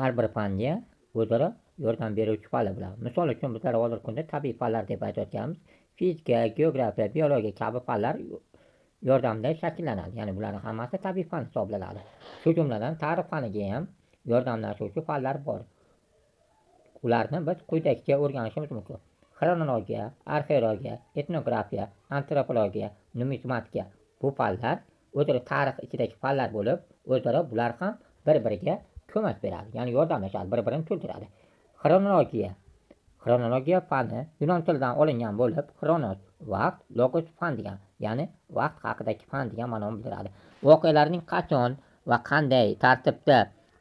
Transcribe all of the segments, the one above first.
har bir fanga o'zaro yordam beruvchi fanlar bular. Misol uchun bizlar hozirgi kunda tabiiy fanlar deb aytayotganimiz fizika, geografiya, biologiya kabi fanlar yordamida shakllanadi. Ya'ni bularning hammasi tabiiy fan hisoblanadi. Shu jumladan tarix faniga ham yordamlashuvchi fanlar bor. Ularni biz quyidagicha o'rganishimiz mumkin. Xronologiya, arxeologiya, etnografiya, antropologiya, numizmatika bu fanlar o'zaro tarix ichidagi fanlar bo'lib, o'zaro bular ham bir-biriga ko'mak beradi. Ya'ni yordamlashadi, bir-birini to'ldiradi. Xronologiya fani yunon tilidan olingan bo'lib, xronos vaqt, logos fan degan, ya'ni vaqt haqidagi fan degan ma'noni bildiradi. Voqealarning qachon va qanday tartibda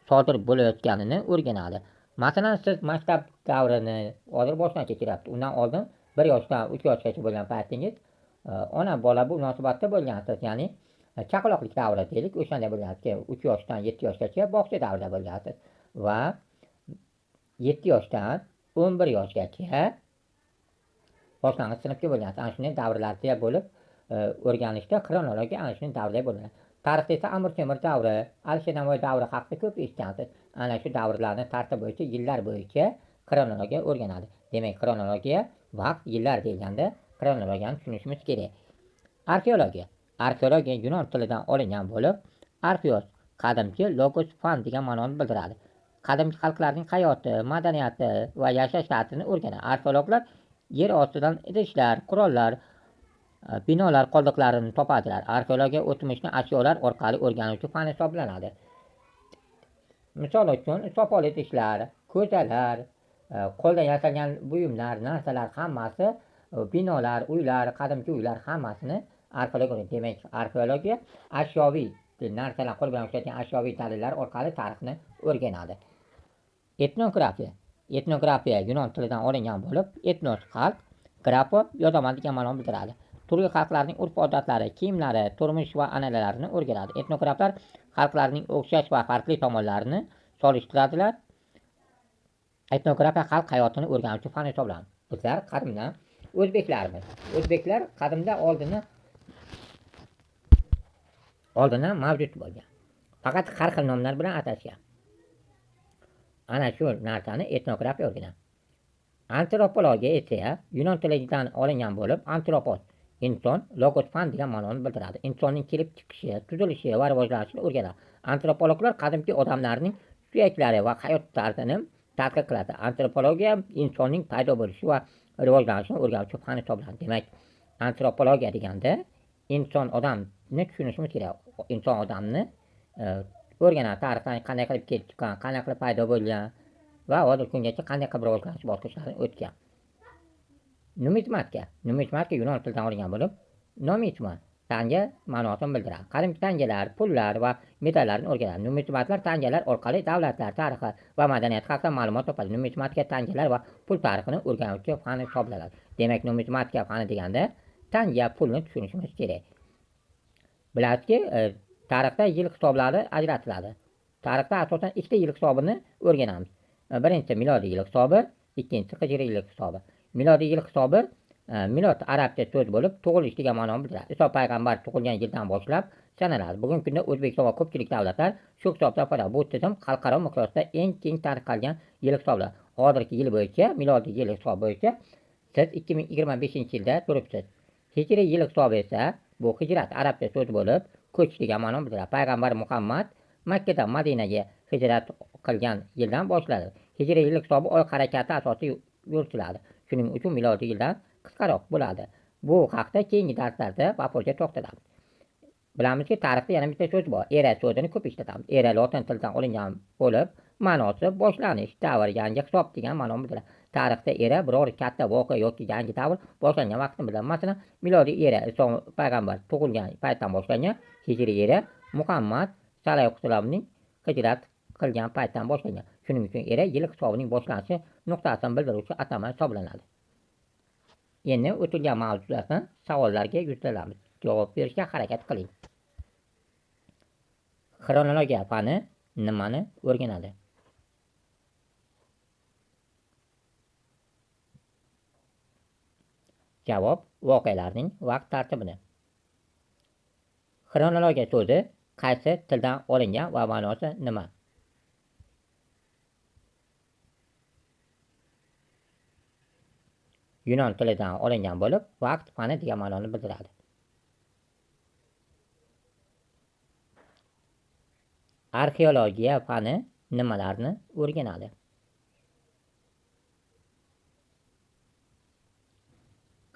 sodir bo'layotganini o'rganadi. Masalan, siz maktab davrini hozir boshdan kechiryapti. Undan oldin 1 yoshdan 3 yoshgacha bo'lgan paytingiz ona bola bu munosabatda bo'lgansiz. Ya'ni chaqaloqlik davri deylik, o'shanda bo'lgansiz. 3 yoshdan 7 yoshgacha bog'cha davrida bo'lgansiz va 7 yoshdan 11 yoshgacha boshlang'ich sinfga bo'lgansiz. Ana shunday davrlarda bo'lib o'rganishda xronologiya ana shunday davrda bo'ladi. Tarixda esa Amir Temur davri, Alisher Navoiy davri haqida ko'p eshitgansiz. Ana shu davrlarni tartib bo'yicha, yillar bo'yicha xronologiya o'rganadi. Demak, xronologiya vaqt, yillar deganda xronologiyani tushunishimiz kerak. Arxeologiya yunon tilidan olingan bo'lib, arxeos qadimgi, logos fan degan ma'noni bildiradi. Qadimgi xalqlarning hayoti, madaniyati va yashash tartibini o'rganadi. Arxeologlar yer ostidan idishlar, qurollar, binolar qoldiqlarini topadilar. Arxeologiya o'tmishni ashyolar orqali o'rganuvchi fan hisoblanadi. Misol uchun sopol idishlar, ko'zalar, qo'ldan yasalgan buyumlar, narsalar hammasi, binolar, uylar, qadimgi uylar hammasini arxeologiya. Demak, arxeologiya ashyoviy narsalar, qo'l bilan ishlangan ashyoviy dalillar orqali tarixni o'rganadi. Etnografiya yunon tilidan olingan bo'lib, etnos xalq, grafo yozaman degan ma'noni bildiradi. Turli xalqlarning urf-odatlari, kiyimlari, turmush va an'analarini o'rganadi. Etnograflar xalqlarning o'xshash va farqli tomonlarini solishtiradilar. Etnografiya xalq hayotini o'rganuvchi fan hisoblanadi. Bizlar qadimdan o'zbeklarmiz. O'zbeklar qadimda oldindan mavjud bo'lgan. Faqat har xil nomlar bilan atashgan. Ana shu narsani etnografiya o'rganadi. Antropologiya esa yunon tilidan olingan bo'lib, antropos inson, logos fan degan ma'noni bildiradi. Insonning kelib chiqishi, tuzilishi va rivojlanishini o'rganadi. Antropologlar qadimgi odamlarning suyaklari va hayot tarzini tadqiq qiladi. Antropologiya insonning paydo bo'lishi va rivojlanishini o'rganuvchi fan hisoblanadi. Demak, antropologiya deganda inson odamni tushunishimiz kerak. Inson odamni o'rganadi. Tarixdan qanday qilib kelib chiqqan, qanday qilib paydo bo'lgan va hozirgi kungacha qanday qilib rivojlanish bosqichlarini o'tgan. Numizmatika yunon tilidan olingan bo'lib, nomizma tanga ma'nosini bildiradi. Qadimgi tangalar, pullar va metallarni o'rganadi. Numizmatlar tangalar orqali davlatlar tarixi va madaniyati haqida ma'lumot topadi. Numizmatika tangalar va pul tarixini o'rganuvchi fan hisoblanadi. Demak, numizmatika fani deganda tanga, pulni tushunishimiz kerak. Bilasizki, tarixda yil hisoblari ajratiladi. Tarixda asosan ikkita yil hisobini o'rganamiz. Birinchisi milodiy yil hisobi, ikkinchisi hijriy yil hisobi. Milodiy yil hisobi milod arabcha so'z bo'lib, tug'ilish degan ma'noni bildiradi. Iso payg'ambar tug'ilgan yildan boshlab sanaladi. Bugungi kunda O'zbekiston va ko'pchilik davlatlar shu hisobdan foydalanadi. Bu tizim xalqaro miqyosda eng keng tarqalgan yil hisoblanadi. Hozirgi yil bo'yicha, milodiy yil hisobi bo'yicha siz 2025-yilda turibsiz. Hijriy yil hisobi esa bu hijrat arabcha so'z bo'lib, ko'chish degan ma'noni bildiradi. Payg'ambar Muhammad Makkadan Madinaga hijrat qilgan yildan boshladi. Hijriy yil hisobi oy harakati asosida yuritiladi. Shuning uchun milodiy yildan qisqaroq bo'ladi. Bu haqda keyingi darslarda vaqtga to'xtalamiz. Bilamizki, tarixda yana bitta so'z bor. Era so'zini ko'p ishlatamiz. Era lotin tilidan olingan bo'lib, ma'nosi boshlanish, davr, yangi hisob degan ma'noni bildiradi. Tarixda era biror katta voqea yoki yangi davr boshlangan vaqtni biladi. Masalan, milodiy era Iso payg'ambar tug'ilgan paytdan boshlangan, hijriy era Muhammad sallallohu alayhi vasallamning hijrat qilgan paytdan boshlangan. Shuning uchun era yil hisobining boshlanishi nuqtasini bildiruvchi atama hisoblanadi. Endi o'tilgan mavzulardan savollarga yuzlanamiz. Javob berishga harakat qiling. Xronologiya fani nimani o'rganadi? Javob: voqealarning vaqt tartibini. Xronologiya so'zi qaysi tildan olingan va ma'nosi nima? yunon tilidan olingan bo'lib, vaqt fani degan ma'noni bildiradi. Arxeologiya fani nimalarni o'rganadi?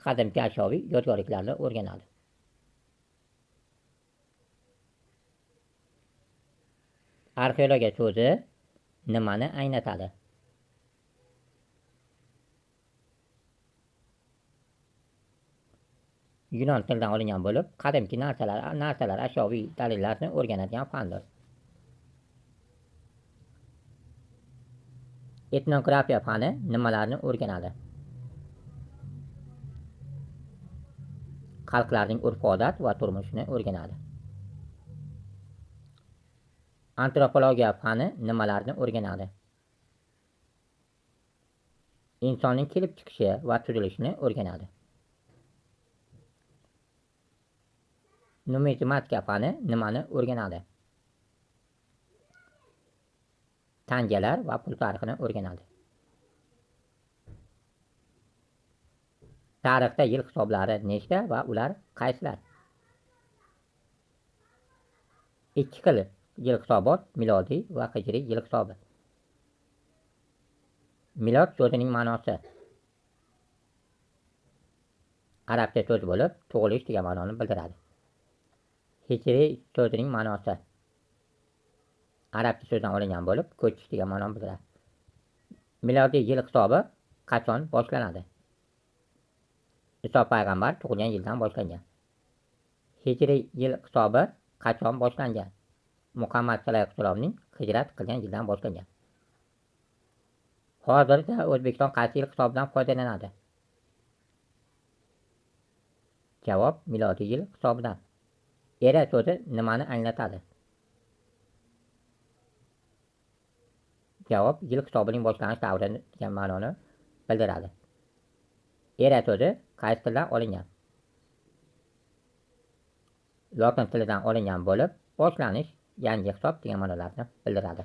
Qadimgi ashyoviy yodgorliklarni o'rganadi. Arxeologiya so'zi nimani anglatadi? Yunon tilidan olingan bo'lib, qadimgi narsalar ashyoviy dalillarni o'rganadigan fandir. Etnografiya fani nimalarni o'rganadi? Xalqlarning urf-odat va turmushini o'rganadi. Antropologiya fani nimalarni o'rganadi? Insonning kelib chiqishi va tuzilishini o'rganadi. Numizmatika fani nimani o'rganadi? Tangalar va pul tarixini o'rganadi. Tarixda yil hisoblari nechta va ular qaysilar? 2 xil yil hisobot, milodiy va hijriy yil hisobi. Milod so'zining ma'nosi arabcha so'z bo'lib, tug'ilish degan ma'noni bildiradi. Hijriy so'zining ma'nosi arabcha so'zdan olingan bo'lib, ko'chish degan ma'noni bildiradi. Milodiy yil hisobi qachon boshlanadi? Iso payg'ambar tug'ilgan yildan boshlangan. Hijriy yil hisobi qachon boshlangan? Muhammad sallallohu alayhi vasallamning hijrat qilgan yildan boshlangan. Hozirda O'zbekiston qaysi yil hisobidan foydalanadi? Javob: milodiy yil hisobidan. Era so'zi nimani anglatadi? Javob: yil hisobining boshlanish davri degan ma'noni bildiradi. Era so'zi qaysi tildan olingan? Lotin tilidan olingan bo'lib, boshlanish, yangi hisob degan ma'nolarni bildiradi.